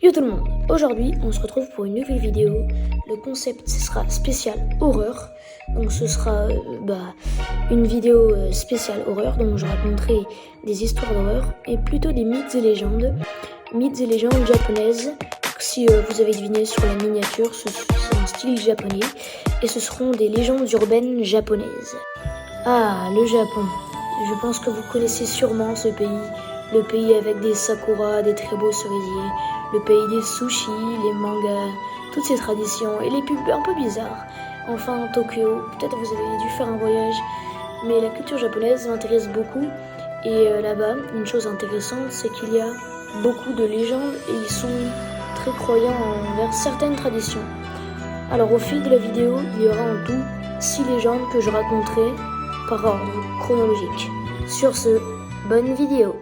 Yo tout le monde, aujourd'hui on se retrouve pour une nouvelle vidéo. Le concept sera spécial horreur. Donc ce sera une vidéo spéciale horreur, donc je raconterai des histoires d'horreur et plutôt des mythes et légendes. Mythes et légendes japonaises. Si vous avez deviné sur la miniature, c'est un style japonais et ce seront des légendes urbaines japonaises. Ah, le Japon. Je pense que vous connaissez sûrement ce pays. Le pays avec des sakuras, des très beaux cerisiers, le pays des sushis, les mangas, toutes ces traditions et les pubs un peu bizarres. Enfin, Tokyo, peut-être vous avez dû faire un voyage, mais la culture japonaise m'intéresse beaucoup. Et là-bas, une chose intéressante, c'est qu'il y a beaucoup de légendes et ils sont très croyants envers certaines traditions. Alors au fil de la vidéo, il y aura en tout 6 légendes que je raconterai par ordre chronologique. Sur ce, bonne vidéo!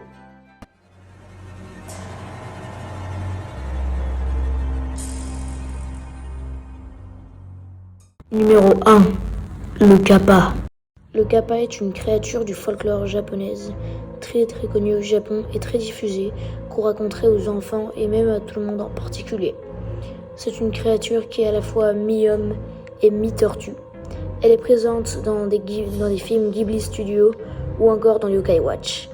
Numéro 1. Le kappa. Le kappa est une créature du folklore japonaise, très connue au Japon et très diffusée, qu'on raconterait aux enfants et même à tout le monde en particulier. C'est une créature qui est à la fois mi-homme et mi-tortue. Elle est présente dans des films Ghibli Studio ou encore dans Yokai Watch.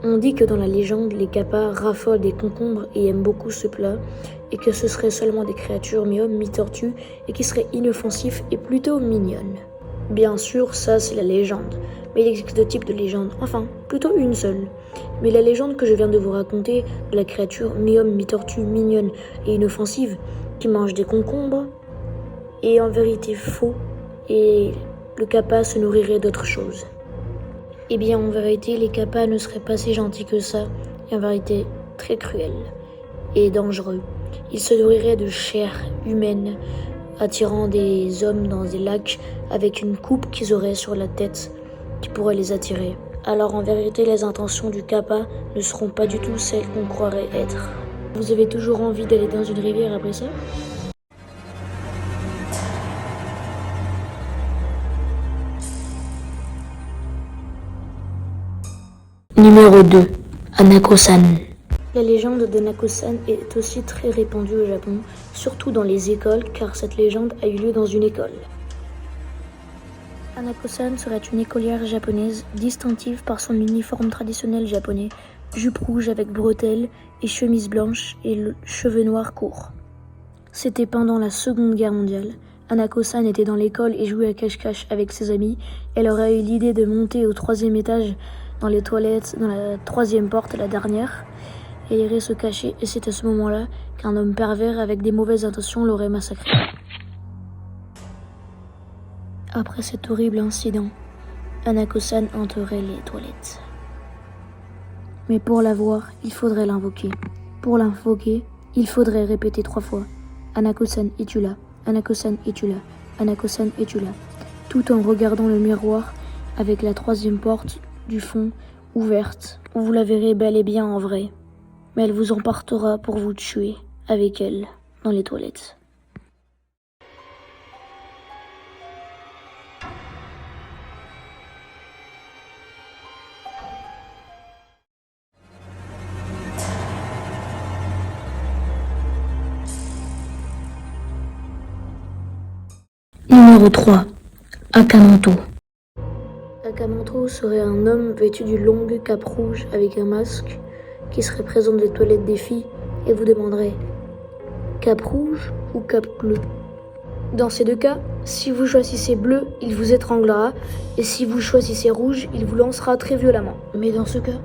On dit que dans la légende, les kappas raffolent des concombres et aiment beaucoup ce plat, et que ce seraient seulement des créatures mi-homme, mi-tortue, et qui seraient inoffensifs et plutôt mignonnes. Bien sûr, ça c'est la légende, mais il existe deux types de légendes, enfin, plutôt une seule. Mais la légende que je viens de vous raconter, de la créature mi-homme, mi-tortue, mignonne et inoffensive, qui mange des concombres, est en vérité faux, et le kappa se nourrirait d'autre chose. Eh bien, en vérité, les kappas ne seraient pas si gentils que ça, et en vérité, très cruels et dangereux. Ils se nourriraient de chair humaine, attirant des hommes dans des lacs avec une coupe qu'ils auraient sur la tête qui pourrait les attirer. Alors en vérité, les intentions du kappa ne seront pas du tout celles qu'on croirait être. Vous avez toujours envie d'aller dans une rivière après ça ? Numéro 2. Hanako-san. La légende de Hanako-san est aussi très répandue au Japon, surtout dans les écoles, car cette légende a eu lieu dans une école. Hanako-san serait une écolière japonaise distinctive par son uniforme traditionnel japonais, jupe rouge avec bretelles et chemise blanche et cheveux noirs courts. C'était pendant la Seconde Guerre mondiale. Hanako-san était dans l'école et jouait à cache-cache avec ses amis. Elle aurait eu l'idée de monter au 3e étage dans les toilettes, dans la 3e porte, la dernière. Elle irait se cacher et c'est à ce moment-là qu'un homme pervers avec des mauvaises intentions l'aurait massacrée. Après cet horrible incident, Hanako-san hanterait les toilettes. Mais pour la voir, il faudrait l'invoquer. Pour l'invoquer, il faudrait répéter 3 fois. Hanako-san, es-tu là ? Hanako-san, es-tu là ? Hanako-san, es-tu là ? Tout en regardant le miroir avec la 3e porte du fond ouverte, où vous la verrez bel et bien en vrai. Mais elle vous emportera pour vous tuer avec elle dans les toilettes. Numéro 3. Akamanto. Akamanto serait un homme vêtu d'une longue cape rouge avec un masque qui serait présent dans les toilettes des filles et vous demanderait cape rouge ou cape bleue. Dans ces deux cas, si vous choisissez bleu, il vous étranglera et si vous choisissez rouge, il vous lancera très violemment. Mais dans ce cas,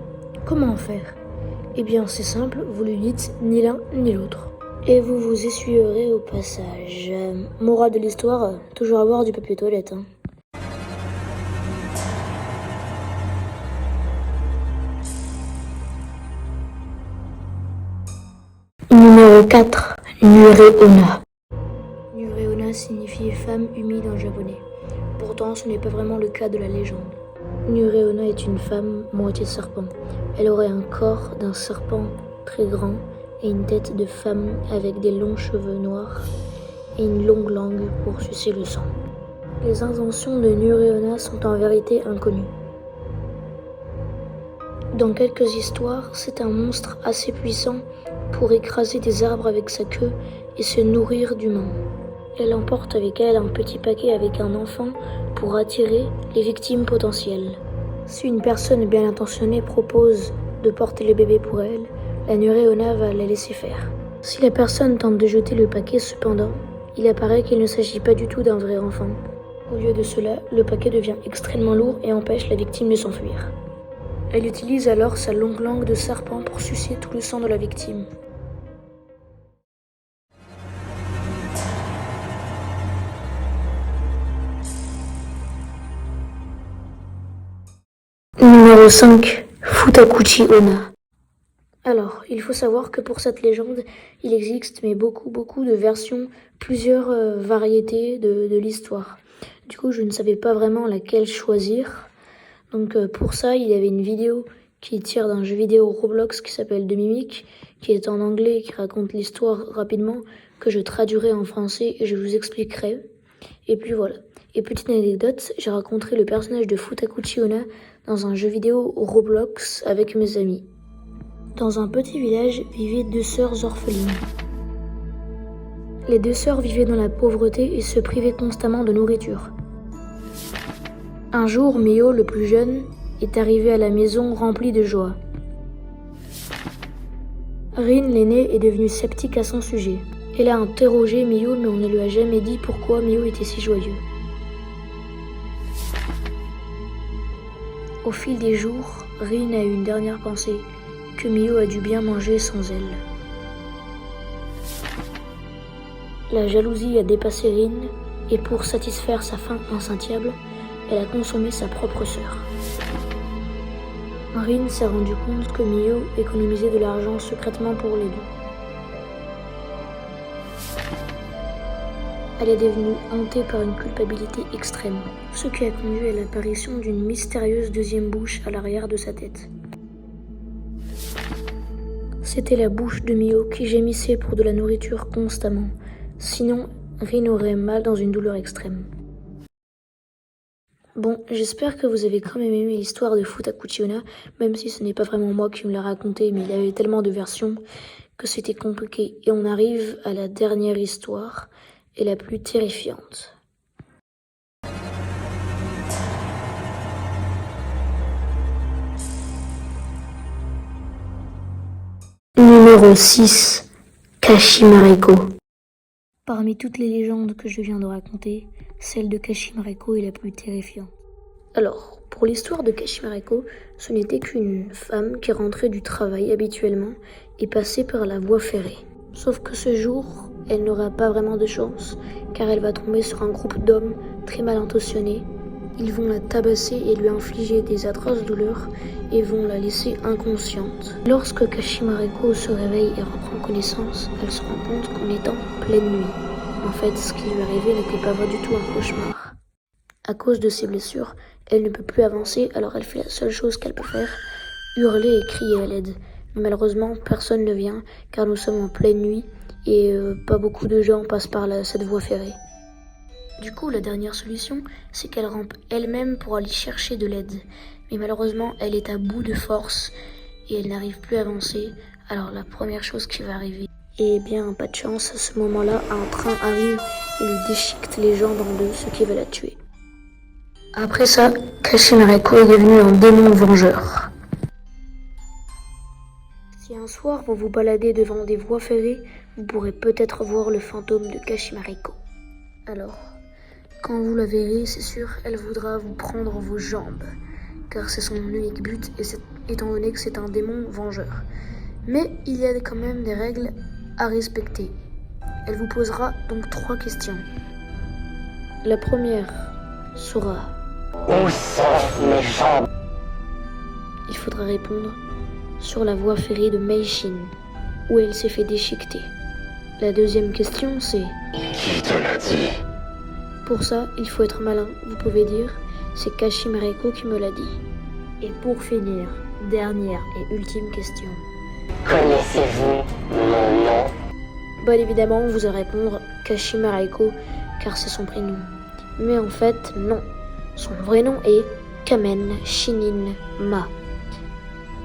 comment faire ? Eh bien c'est simple, vous lui dites ni l'un ni l'autre. Et vous vous essuierez au passage. Morale de l'histoire, toujours avoir du papier toilette. Numéro 4. Nureona. Nureona signifie femme humide en japonais. Pourtant, ce n'est pas vraiment le cas de la légende. Nureona est une femme moitié serpent. Elle aurait un corps d'un serpent très grand et une tête de femme avec des longs cheveux noirs et une longue langue pour sucer le sang. Les intentions de Nureona sont en vérité inconnues. Dans quelques histoires, c'est un monstre assez puissant pour écraser des arbres avec sa queue et se nourrir d'humains. Elle emporte avec elle un petit paquet avec un enfant pour attirer les victimes potentielles. Si une personne bien intentionnée propose de porter le bébé pour elle, la Nureona va la laisser faire. Si la personne tente de jeter le paquet cependant, il apparaît qu'il ne s'agit pas du tout d'un vrai enfant. Au lieu de cela, le paquet devient extrêmement lourd et empêche la victime de s'enfuir. Elle utilise alors sa longue langue de serpent pour sucer tout le sang de la victime. Numéro 5. Futakuchi Onna. Alors, il faut savoir que pour cette légende, il existe beaucoup de versions, plusieurs variétés de l'histoire. Du coup, je ne savais pas vraiment laquelle choisir. Donc pour ça, il y avait une vidéo qui tire d'un jeu vidéo Roblox qui s'appelle The Mimic, qui est en anglais et qui raconte l'histoire rapidement, que je traduirai en français et je vous expliquerai. Et puis voilà. Et petite anecdote, j'ai rencontré le personnage de Futakuchi Onna dans un jeu vidéo Roblox avec mes amis. Dans un petit village vivaient 2 sœurs orphelines. Les 2 sœurs vivaient dans la pauvreté et se privaient constamment de nourriture. Un jour, Mio, le plus jeune, est arrivé à la maison rempli de joie. Rin, l'aînée, est devenue sceptique à son sujet. Elle a interrogé Mio, mais on ne lui a jamais dit pourquoi Mio était si joyeux. Au fil des jours, Rin a eu une dernière pensée, que Mio a dû bien manger sans elle. La jalousie a dépassé Rin, et pour satisfaire sa faim insatiable, elle a consommé sa propre sœur. Rin s'est rendu compte que Mio économisait de l'argent secrètement pour les deux. Elle est devenue hantée par une culpabilité extrême, ce qui a conduit à l'apparition d'une mystérieuse deuxième bouche à l'arrière de sa tête. C'était la bouche de Mio qui gémissait pour de la nourriture constamment, sinon Rin aurait mal dans une douleur extrême. Bon, j'espère que vous avez quand même aimé l'histoire de Futakuchi Onna, même si ce n'est pas vraiment moi qui me l'a raconté, mais il y avait tellement de versions que c'était compliqué. Et on arrive à la dernière histoire, et la plus terrifiante. Numéro 6. Kashimareko. Parmi toutes les légendes que je viens de raconter, celle de Kashimareko est la plus terrifiante. Alors, pour l'histoire de Kashimareko, ce n'était qu'une femme qui rentrait du travail habituellement et passait par la voie ferrée. Sauf que ce jour, elle n'aura pas vraiment de chance, car elle va tomber sur un groupe d'hommes très mal intentionnés. Ils vont la tabasser et lui infliger des atroces douleurs et vont la laisser inconsciente. Lorsque Kashimareko se réveille et reprend connaissance, elle se rend compte qu'on est en pleine nuit. En fait, ce qui lui arrivait n'était pas du tout un cauchemar. À cause de ses blessures, elle ne peut plus avancer, alors elle fait la seule chose qu'elle peut faire, hurler et crier à l'aide. Mais malheureusement, personne ne vient, car nous sommes en pleine nuit et pas beaucoup de gens passent par cette voie ferrée. Du coup, la dernière solution, c'est qu'elle rampe elle-même pour aller chercher de l'aide. Mais malheureusement, elle est à bout de force et elle n'arrive plus à avancer, alors la première chose qui va arriver, et bien, pas de chance, à ce moment-là, un train arrive et lui déchiquette les jambes en deux, ce qui va la tuer. Après ça, Kashimareko est devenu un démon vengeur. Si un soir vous vous baladez devant des voies ferrées, vous pourrez peut-être voir le fantôme de Kashimareko. Alors, quand vous la verrez, c'est sûr, elle voudra vous prendre vos jambes, car c'est son unique but, étant donné que c'est un démon vengeur. Mais il y a quand même des règles à respecter. Elle vous posera donc 3 questions. La première sera: où sont mes jambes? Il faudra répondre sur la voie ferrée de Meishin, où elle s'est fait déchiqueter. La deuxième question c'est: qui te l'a dit? Pour ça, il faut être malin. Vous pouvez dire: c'est Kashimareko qui me l'a dit. Et pour finir, dernière et ultime question: connaissez-vous mon nom? Bon, évidemment, vous allez répondre Kashimareko, car c'est son prénom. Mais en fait, non. Son vrai nom est Kamen Shinin Ma.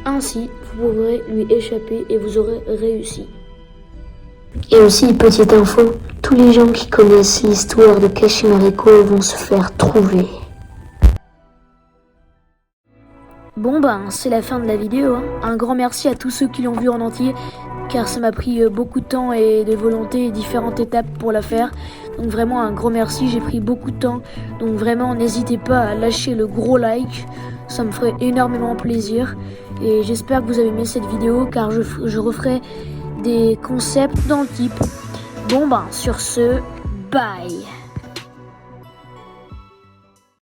Ainsi, vous pourrez lui échapper et vous aurez réussi. Et aussi, petite info, tous les gens qui connaissent l'histoire de Kashimariko vont se faire trouver. Bon c'est la fin de la vidéo. Un grand merci à tous ceux qui l'ont vu en entier, car ça m'a pris beaucoup de temps et de volonté et différentes étapes pour la faire. Donc vraiment un grand merci, j'ai pris beaucoup de temps. Donc vraiment n'hésitez pas à lâcher le gros like, ça me ferait énormément plaisir. Et j'espère que vous avez aimé cette vidéo, car je referai des concepts dans le type. Bon sur ce, bye.